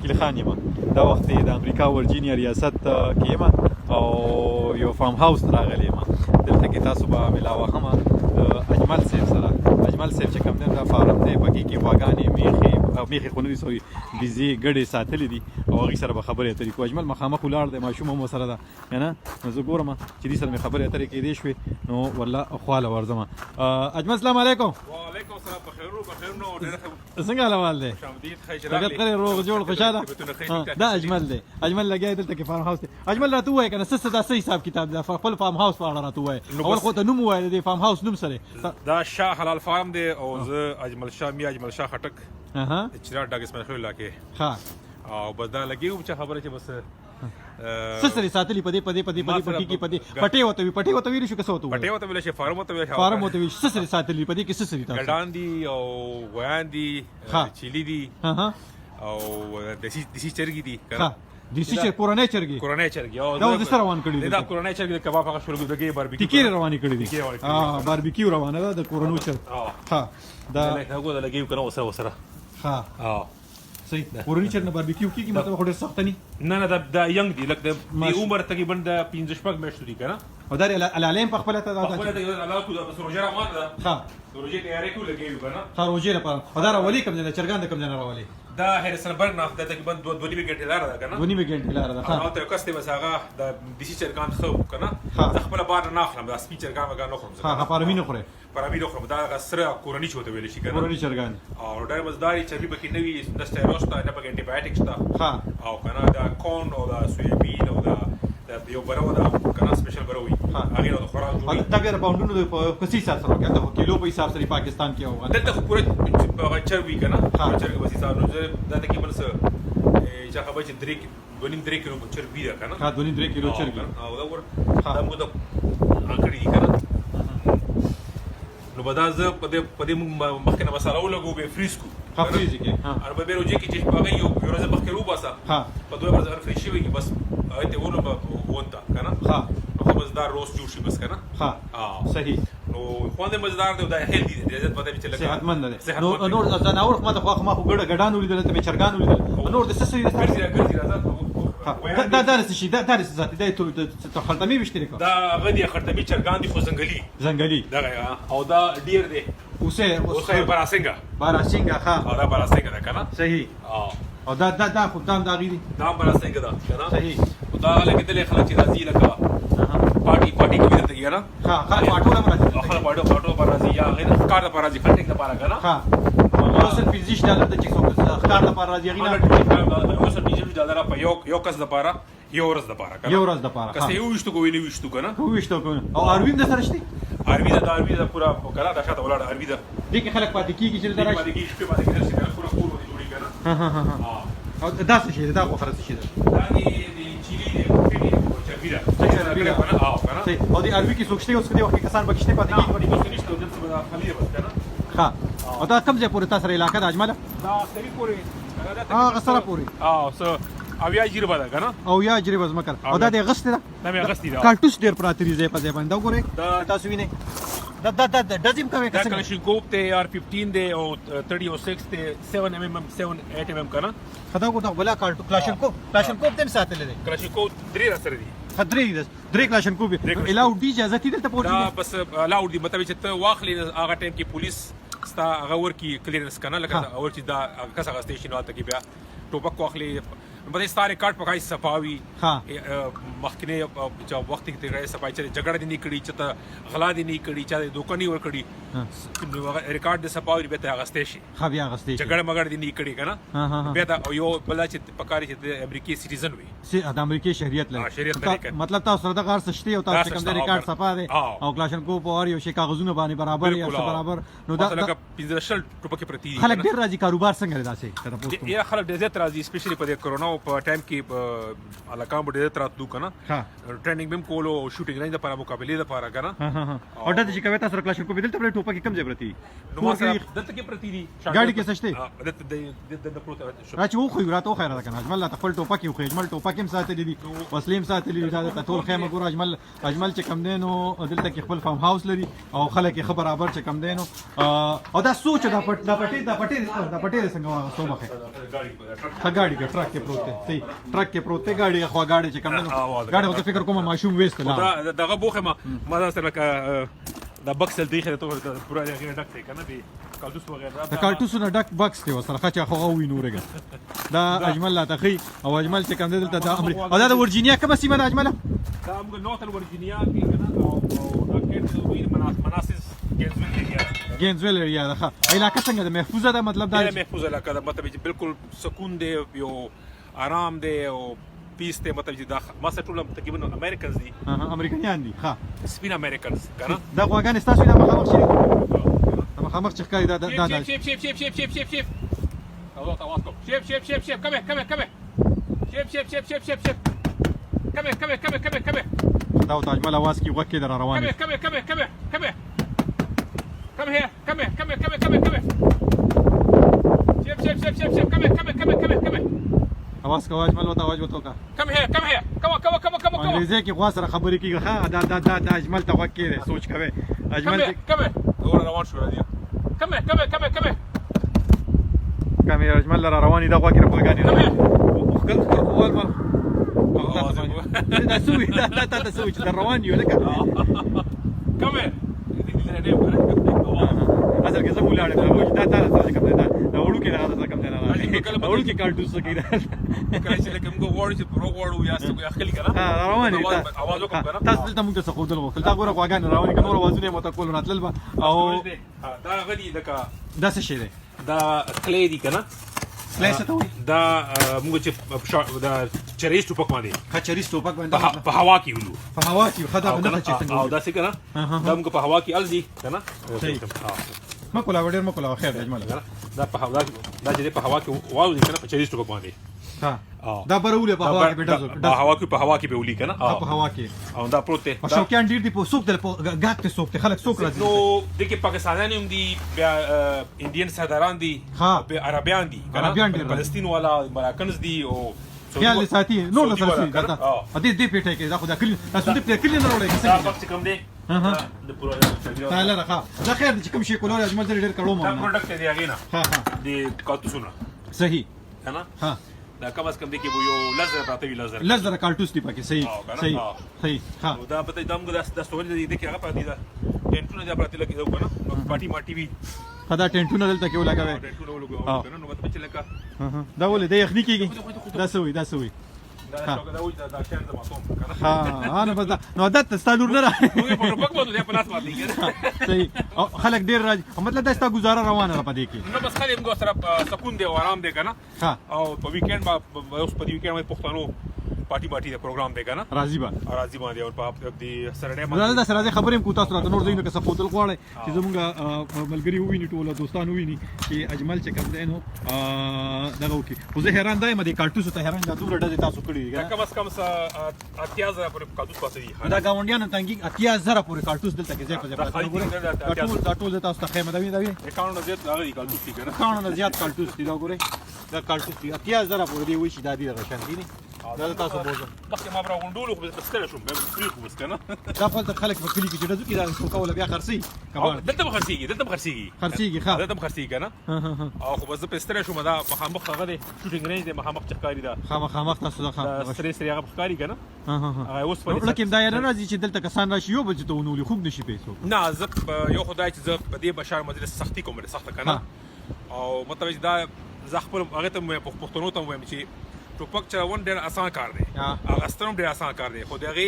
وکیل خان یم. دا وخت د امریکا ورجینیا ریاست کې یم او یو فارم هاوس ته راغلی یم. دلته کې تاسو به ملاوه هم اجمل صاحب سره. اجمل صاحب چې کوم دی دا فارم دی، پکې کې غواګانې میخې خو نه دي سوي، بیزې ګډې ساتلې دي او هغې سره به خبرې اترې کوو. اجمل مخامخ ولاړ دی، ماشوم هم ورسره ده که نه. نو زه ګورم چې دې سره مې خبرې اترې کېدې شوې نو والله خواله ورځم. اجمل سلام علیکم. وعلیکم السلام. بخیر نو څنګه حال دی؟ طبیعت خیر، روغ جوړ خوشاله؟ دا اجمل دی. اجمل لګیا دی دلته کې فارم هاوس دی. اجمل راته ووایه که نه څه دا څه حساب کتاب دی؟ خپل فارم هاوس په اړه راته ووایه. اول خو ته نوم ووایه، د فارم هاوس نوم څه دی؟ دا شاه حلال فارم دی او زه اجمل شاه میا اجمل شاه خټک چرا ډاګ اسماعیل خلیل علاقې. ها او بس دا لګیو چې خبره چې بس څه سره ساتلی پدې پټي کې پټي وته ویل شو کسو ته پټي وته ویل شي فارم وته ویل څه سره ساتلی پدې کې څه سره تاسو ګډان دي او غوان دي چيلي دي او دیسی چرګي دي ها دیسی چرګ کورنۍ چرګي او دا د سره روان کړی دا کورنۍ چرګي د کباب هغه شروع کړي باربیکیو ټیکې روانې کړې دي. باربیکیو روانه ده د کورنۍ چرګ. ها دا هغه د لګیو کنه وسره ها صحیح. کورنۍ چرګ نه باربیکیو کیږي مطلب خو ډېر سخت نه دا ینګ دي لکه د عمر تقریبا د 15 شپږ میاشتو دي کنه. او دا علالیم په خپل ته دا خپل ته الله کو د روزه روان ده. ها روزه تیارې کو لګیو کنه. ها روزه لپاره او دا راولي کوم نه چرګان د کوم نه راولي. دا هریسنبرګ نه د تقریبا 2 غنټې لار ده کنه. 2 غنټې لار ده. ها ته کسته مساغه د دیسی چرګان خو کنه. خپل بار نه اخلم د سپی چرګان وګا نه خورم. ها پارمینه خوره خورم. دا سره کورنۍ چوته ویل شي کنه. کورنۍ چرګان او ډېر مزداري چرګي پکې نوي د سټیروستا نه پکې انټي بایوټکس تا. ها او کنه دا کون او دا سویابین او دا یو برو دا کنه سپیشل برو وي. هغه نو خوراک جوړي. دا بیا باونډونو د کسي حساب سره کنه د کیلو په حساب سره پاکستان کې او دلته خو پوره چرګ کنه. چرګ په حساب نو دا تقریبا څه چې خبر چې 3 کیلو چرګ وی دا کنه. 2.5 کیلو چرګ او دا ور دا مو د اکړی کنه. نو بدا زه په دې مخکنه مساله ولګو به فریز کو. فریز کې ار به روزي کې چې باغ یو ورځ مخکې روباسه. په دوه ورځې فریز شي وي بس اته ورو وونتا کنه. نو خو مزدار روز جوړ شي بس کنه. صحیح. نو خواندې مزدار دی دا هیلدي دی عزت پته چې لګا صحتمند دی. نور ځناور خو ما خو ګډانو لیدل ته چرګانو لیدل نور د سسري ګرځي راځه. دا درس شي دا درس ذاتي دا ته خلطمي بشتري کو. دا غدي خلطمي چرګان دي خو زنګلي دا او دا ډیر دی اوسه باراسنګا ها او دا باراسنګا ده کنه. صحیح. او دا خو دا غیدي دا باراسنګا ده کنه. صحیح. او دا لکه دلې خلک چې راځي لکه پارټي کوي درته کیږي نه. خلک پاټو راځي. خلک پاټو پر راځي یا غیر کار د پر راځي خټک د پاره کنه. اوسه فزیش ډالر د چې څوک کار د پر راځي غینا اوسه $20 په یو کس د پاره یو ورځ د پاره کنه. یو ورځ د پاره کس یو وشتو کوی نه وشتو کنه. وشتو کنه. او اروین د سره شتي اروی دا پورا کلا د شاته ولاړ اروی دا دې کې خلک پاتې کیږي چې درش پاتې کیږي چې پاتې کیږي چې پورا کور ودی جوړی کنه. او دا څه شي دا خو خرڅ شي دا دی چيلي دی کوفي چربیدا کنه. او دې اروی کې سوچته اوس کې وخت کسان بکشته پاتې کیږي باندې بس نشته د څه خلیه بس کنه. ها او دا کوم ځای پورې تاسو علاقه د اجمل دا سری پورې سره پورې او یا جریبه ده کنه. او یا جریبه زمکر او دا د غست ده. دا مې غستی ده. کارتوس ډیر پراتری ځای په ځای باندې وګورئ تاسو وینئ. دا دزیم کوي دا کلاشینکوف ته R15 دی او 3006 ته 7mm 8mm کنه. خدا کو دا بلا کلاشینکوف تم ساتل دي. کلاشینکوف 3 سره دي. خدري کلاشینکوف الاو ډي اجازه دي دلته پورته. دا بس الاو دي مطلب چې ته واخلې هغه ټیم کې پولیس ستا هغه ورکی کلیرنس کنه لکه اور چې دا کس هغه سټیشن واته کې بیا ټوپک واخلې بده ستاره کارت پکای صفاوي. مخکنه چې وخت کې تیرې صفای چې جګړه دي نه کړی چې غلا دي نه کړی چې دوکانی ور کړی ریکارډ د صفاوي به ته هغه سټیشن بیا هغه سټیشن جګړه مګړه دي نه کړی کنه. بیا دا یو بل چې پکاري چې د امریکای سټیزن وي د امریکای شهریت لري مطلب تاسو سره د غار سشتي او تاسو کوم د ریکارډ صفا دي او کلاشینکوف او یو شي کاغذونه باندې برابر یا برابر نو دا لکه 15 ټوپکې پرتی خلک ډیر راځي کاروبار څنګه راځي یا خلک ډیر راځي سپیشلی په کورونا په ټایم کې علاقه ډیر راتلو کنه. ټریننګ بیم کولو او شوټینګ رینج لپاره مقابله لپاره کنه. او د چې کوي تاسو کلاشینکوف دلته په ټوپکې کم ځای پرتی نو ما سره دلته کې پرتی دي ګاډي کې سشتي د پروت راځي وو خو راته خو خیره ده کنه. اجمل ته خپل ټوپکې خو اجمل ټوپکې ساتلې دي وسلیم ساتلې دي دا ټول خیمه ګور اجمل چې کم دینو دلته کې خپل فارم هاوس لري او خلک یې خبر برابر چې کم دینو او دا سوچ دا پټې څنګه واغستو مخه ګاډي کې ټرک کې پروت دی صحیح ټرک کې پروت دی ګاډي خو ګاډي چې کوم ګاډي وته فکر کوم ماشوم وېست لا دغه بوخه ما دا سره دا بکسل دی خو ته پورا غیر ډک دی کنه دی کالتوس وغیرہ دا کالتوس نه ډک بکس دی وسره خاطر خو وی نورګه دا اجمل لا تخي او اجمل چې کوم دلته دا امریکا او دا د ورجینیا کومه سیمه ده اجمل دا موږ نورث ورجینیا کې کنه او دا کې وی مناسس گینزویل ایریا ده علاقه څنګه ده محفوظه ده مطلب دا محفوظه علاقه ده مطلب چې بالکل سکون دی یو آرام دی او پیس ته مطلب چې دا ما سره ټول تقریبا امریکانز دي امریکایان دي ها سپین امریکانز کنه دا غواګان تاسو دا مخامخ شي مخامخ چې ښکاري دا شیف الله تواصل شیف کمه شیف کمه دا او تاجمل اواز کی وکه در روان کمه Come here. Chef. اواز کا اجمل وتا आवाज وتا کا Come here. Come. انګریزي کې خوا سره خبرې کیږي ها دا اجمل ته وکړي سوچ کوي اجمل اور روان شو راځي Come here اجمل را رواني دا وکړي په غاني خپل ما دا سوي دا سوي چې روان یو لکه Come here اصل کې زموږ لاړ دا تاسو کوم دا وړو کې راځه کوم دا وړو کې کارټوس کې دا کله چې کوم غوړ چې پرو غوړو یا څه اخلي کنه روان دي आवाज وکړه تاسو دلته موږ څه خودل وکړه دا غوړه غواګان روان کنه وازونه مو ته کول راتلل او دا غلي دکا دا څه شي دا کلی دي کنه کلی څه ته وي دا موږ چې دا چریس ټوپک باندې چریس ټوپک باندې په هوا کې ولو په هوا کې خدا نه چې څنګه او دا څه کنه دا موږ په هوا کې ال دي کنه ما کولا وړر ما کولا خیر اجمل دا په هوا دا چې په هوا کې واو دي کنه په چریس ټوپک باندې ها دا برولې په هوا کې بیٹا په هوا کې به ولي کنه په هوا کې او دا پروت دی شوکیان ډیر دی په سوق د غاک ته سوق ته خلک سوق راځي نو دغه پاکستانیان هم دي بیا انډین سرداران دي بیا عربیان دي کنه فلسطین والا مراکنز دي او خیال ساتي نو له سره دا دې پیټه کې دا خو دا کلی تاسو دې کلی نه وروړي دا وخت کم دی د پورا تعالی راخه دا خیر چې کوم شي کولای اجمل ډېر کړو ما دا پروډکټ دی هغه نه د کاتوسونه صحیح کنه ها دا کم از کم دی کې یو لزر راته وی لزر کالټوس دی پکې صحیح ها دا پته دمګه د سټوري دی کې هغه پاتې دا ټینټونه دا پاتې لکه یو کنه پارټي ماټي وی خدا ټینټونه دلته کې ولګاوي ټینټونه ولګاوي کنه نو مطلب چې لکه دا ولې د یخني کېږي دا سوي دا شوګه دا شان د ماتوم کنه ها انا بس نو عادت ستالور نه راځي په پک مو دې په لاس باندې صحیح خلک ډیر راځي مطلب دا ستا گزاره روانه را پدې کې نو بس خلک موږ سره سکون دی او آرام دی کنه او په ویکند با اوس په ویکند باندې پښتنو پارټي د پروګرام دی کنه راځي باندې او په دې سرډه باندې دا سره خبرې کو تاسو راته نور دینه که سپوتل غواړي چې زموږ ملګری وویني ټول دوستان وویني چې اجمل چې کوم دی نو دغه وکي خو زه حیران دایم د کالټوس ته حیران دا دومره ډزې تاسو کړی دي کم از کم 80,000 پورې کالټوس پاتې دي دا گاونډیانو تنګي 80,000 پورې کالټوس دلته کې ځای په ځای دا ټول تاسو ته خیمه دا اکاونټ زیات هغه دي کالټوس دي کنه اکاونټ زیات کالټوس دي دا ګوره دا کالټوس دي 80,000 پورې دی وای شي دا دي غشن دي دا تاسو بوزه مخکې ما برا غونډول خو بس ستړی شوم به فری خو بس کنه دا خپل خلک په کلی کې چې دځو کې دا څو کول بیا خرسي دلته خرسيږي ها دلته خرسيږي کنه او خو بس په ستړی شوم دا مخامخ هغه دی شوټینګ رینج دی مخامخ چخکاری دا مخامخ تاسو دا سری هغه ښکاری کنه هغه اوس په لکه دا نه راځي چې دلته کسان راشي یو بل چې ته ونولي خوب نشي پیسو نه زه یو خدای چې زه په دې بشار مجلس سختي کوم سخت کنه او مطلب دا زه خپل هغه ته پښتنو ته وایم چې ټوپک چلاون ډېر آسان کار دی هغه سترم ډېر آسان کار دی خو دغه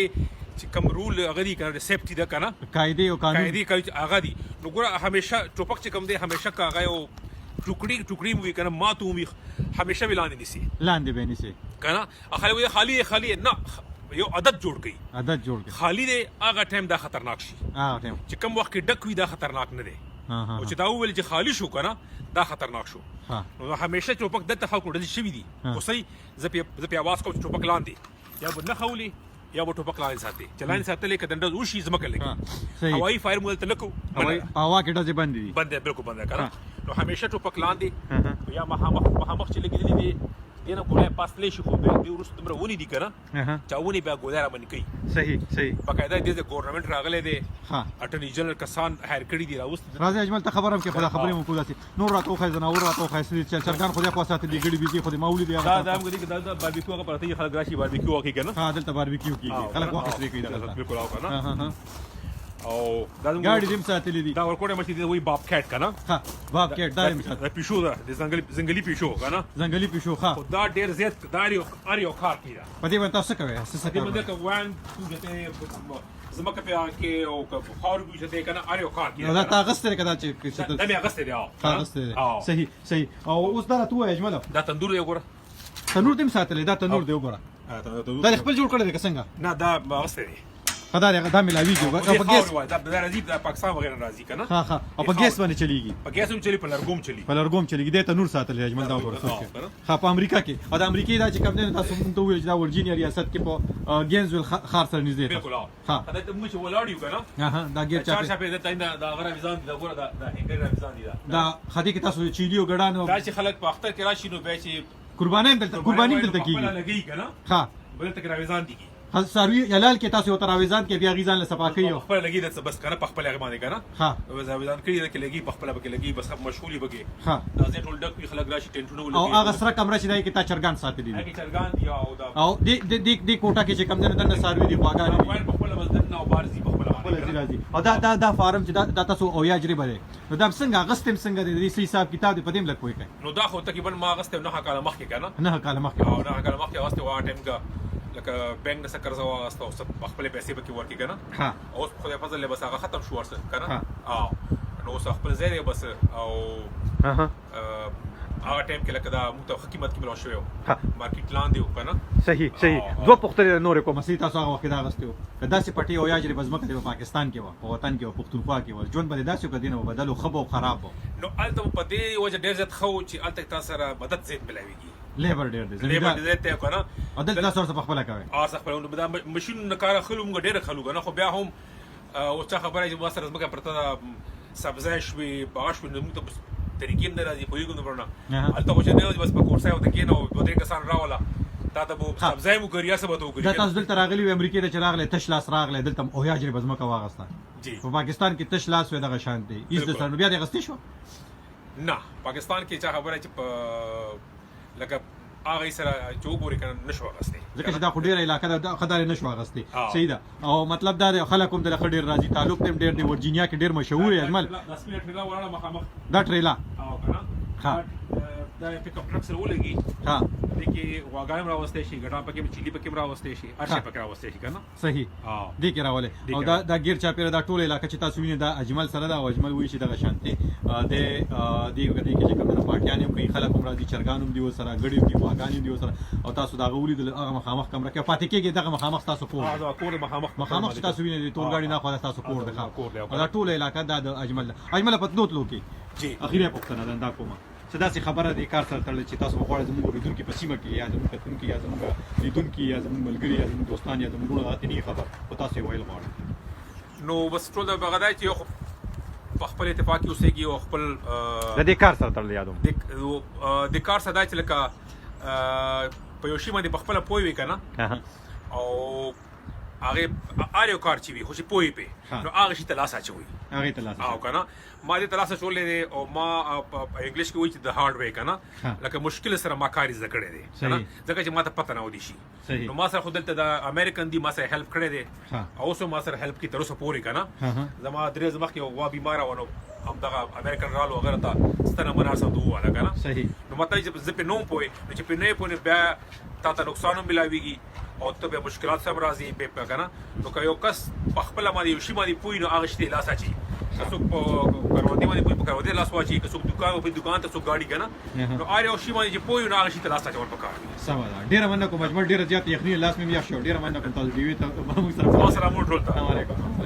چې کوم رول هغه دی کنه سیفټي ده کنه قاعده او قانون هغه دی نو ګوره همیشه ټوپک چې کوم دی همیشه هغه یو ټوکړي مو کنه ماتو می همیشه ولاندې نسی لاندې به نسی کنه خالی نه یو عادت جوړ کړي خالی دی هغه ټایم دا خطرناک شي هغه ټایم چې کوم وخت کې ډک وي دا خطرناک نه دی او چې دا ویل چې خالی شو کنه دا خطرناک شو نو همیشه ټوپک دته خلکو ډل شي دي خو صحیح زپی आवाज کوم ټوپک لاندې یا به نه خولي یا به ټوپک لاندې ساتي چلاندې ساتلې کدند وشي زمکه لګي هوایي فایر مول تلکو هوایي هوا کې ډزې بند بالکل بند کړه نو همیشه ټوپک لاندې یا مخامخ چې لګیدلی دي دینه ګولای پاسلې شي خو به دې ورسته دومره ونی دي کنه چا ونی بیا ګولای را باندې کوي صحیح باقاعده دې ګورنمنت راغلی دی ها اټرنی جنرال کسان هایر کړی دي راوست راځي اجمل ته خبرم کې خدا خبرې مو کوله نور راته خو زناور راته خو چې چرګان خو دې خو ساتي ګړي بيزي خو دې مولي دی دا موږ دې دا باربیکیو هغه پرته خلک راشي باربیکیو کوي کنه ها دلته باربیکیو کیږي خلک وخت سره کوي دا بالکل او کنه او دا ګاډي دې ساتلې دي دا ورکوټه مشي دی وی باب کټ کنه ها باب کټ دا دې دا پیشو دا د زنګلي پیشو کنه زنګلي پیشو ها دا ډیر زیات داریو اریو کار کیدا په دې باندې تاسو کوي څه دې باندې کا وان تو جته زمکه په کې او که خاور به جته کنه اریو کار کیدا دا تا غسته کدا چې دا مې غسته دی ها غسته صحیح او اوس دا تو اجمل دا تندور دی وګوره تنور دې ساتلې دا تنور دی وګوره دا خپل جوړ کړی دی څنګه نه دا غسته دی دا ملاویږي او په ګیس دا راځي د پاکستان وغیرہ راځي کنه ها او په ګیس باندې چلیږي په ګیس هم چلی په لرګوم چلی د تنور ساتل اجمل دا وګوره ها په امریکا کې او د امریکای دا چې کوم نه تاسو مونږ ته ویل چې دا ورجینیا ریاست کې په ګینزویل خار سره نږدې بالکل ها دا ته موږ ولاړیو کنه ها دا ګیر چار شپه دا غره میزان دی دا ګوره دا هنګر میزان دی دا خدي کې تاسو چیلیو ګډانو دا چې خلک په اختر کې راشي نو به چې قرباني دلته کیږي لګي کنه ها بل تک راويزان دي ساروی یلال کې تاسو تر راويزان کې بیا غیزان له صفا کوي خپل لګي د بس کنه په خپل غمانه کنه ها راويزان کړي د لګي په خپل به لګي بس مشغولي بګي ها دا زه ټول ډک خلک راشي ټینټونه ولګي او هغه سره کمره چې دای کې تا چرګان ساتي دي هغه چرګان دی او دا او د کوټه کې چې کم نه ساروی دي خواګان په خپل وزن او بارزي په خپل راځي او دا فارم چې دا تاسو او یاجری بره نو دا څنګه غستم څنګه د دې حساب کتاب په دې ملک کوي نو دا خو تقریبا ما غسته نه کاله مخکې کنه نه کاله مخکې او نه کاله مخکې واسطه وا ټیم کا لکه بینک نه سکر زو واسطه او خپل پیسې به کې ورکی کنه ها اوس خو په فضل بس هغه ختم شو ورسره کنه او نو اوس خپل ځای بس او هغه ټیم کې لکه دا موږ حکومت کې ملو شوی مارکیټ لاندې کنه صحیح دوه پختره نور کوم سي تاسو هغه وخت دا غستو کدا سي پټي او یاجری بزمکه په پاکستان کې و په وطن کې او پښتونخوا کې و جون باندې داسې کدي نه بدلو خبو خراب نو الته په دې وجه ډېر زیات خو چې الته تاسو سره مدد زیات ملويږي لیبر ډېر دي لیبر ډېر ته کنه عدد تاسو سره خپل کوي تاسو خپل نو دا ماشين نه کار خلو موږ ډېر خلو کنه خو بیا هم او څه خبره چې واسره زمکه پرته سبزای شوي باغ شوي نو موږ طریقې نه راځي په یو ګوند ورنه الته خو چې نه بس په کورسای او تکې نو دوه درې کسان راولا تا ته به سبزای مو کړیا سبا ته وکړي دا تاسو دلته راغلی و امریکای ته چراغله تش لاس راغله دلته او یاجری بزمکه واغستا جی په پاکستان کې تش لاس و دغه شان دي ایز د سر بیا د غستی شو نه پاکستان کې چا خبره چې په لکه هغه سره چې وګوري کنه نشو غستی ځکه چې دا خو ډیره علاقه ده خدای نشو غستی صحیح ده او مطلب دا خلک هم د ډیر راځي تعلق تم ډیر دی ورجینیا کې ډیر مشهور دی اجمل دا سپیډ ټریلا وراله مخامخ دا ټریلا او کنه دا پک اپ ټرک سره ولګي ها دغه واګایم راوستي شي ګټا پکې چيلي پکې راوستي شي ارشه پکې راوستي شي کنه صحیح دې کې راولې او دا غیر چاپیره دا ټول علاقه چې تاسو وینئ دا اجمل سره دا اجمل وی شي دغه شانتي د دې وګړي کې چې کوم پارټیان هم کوي خلک هم راځي چرګان هم دی وسره غړي دي واګان دي وسره او تاسو دا غولي د هغه مخامخ کمره کې پاتې کېږي دغه مخامخ تاسو کور دا کور مخامخ تاسو وینئ د تور غاډي نه خو تاسو کور ده دا ټول علاقه دا اجمل په نوت لوکي جی اخیری پښتنه دا کومه صدا سي خبره د کار سره تړل چې تاسو غواړئ زموږ لیدونکو په سیمه کې یا زموږ کتونکو یا زموږ لیدونکو یا زموږ ملګری یا زموږ دوستان یا زموږ غاتنی خبر او تاسو ویل غواړئ نو بس ټول د بغداد چې په خپل اتفاقي اوسېږي او خپل د دې کار سره تړل یادوم د کار سره چې لکه په یو شی باندې په خپل پوي وي کنه او هغه اړیو کار چی وي خو چې پوي په نو هغه شي تلاسا چوي هغه تلاسا او کنه ما دې تلاسا چولې دي او ما انګلیش کې وایي چې د هارد وی کنه لکه مشکل سره ما کاری زده کړې دي کنه ځکه چې ما ته پته نه ودی شي نو ما سره خو دلته د امریکن دی ما سره هیلپ کړې دي او اوس ما سره هیلپ کی تر اوسه پوري کنه زما درې زما کې وا بیمار ونه هم دغه امریکن رالو وغیرہ ته ستنه مناسب دوه ولا کنه صحیح نو مته چې زه په نوم پوي چې په نه پوي بیا تا ته نقصان هم ملاويږي او ته به مشکلات سم راځي به کنه نو که یو کس په خپل باندې یو شی باندې پوي نو هغه شته لاس اچي څوک په کاروندې باندې پوي په کاروندې لاس واچي که څوک دکان ته څوک گاډي کنه نو اړ یو شی باندې چې پوي نو هغه شته لاس اچي ور پکاره سم ده ډیره مننه کوم اجمل ډیره زیات یخنی لاس مې یخ شو ډیره مننه کوم تاسو دیوي ته موږ سره السلام علیکم السلام علیکم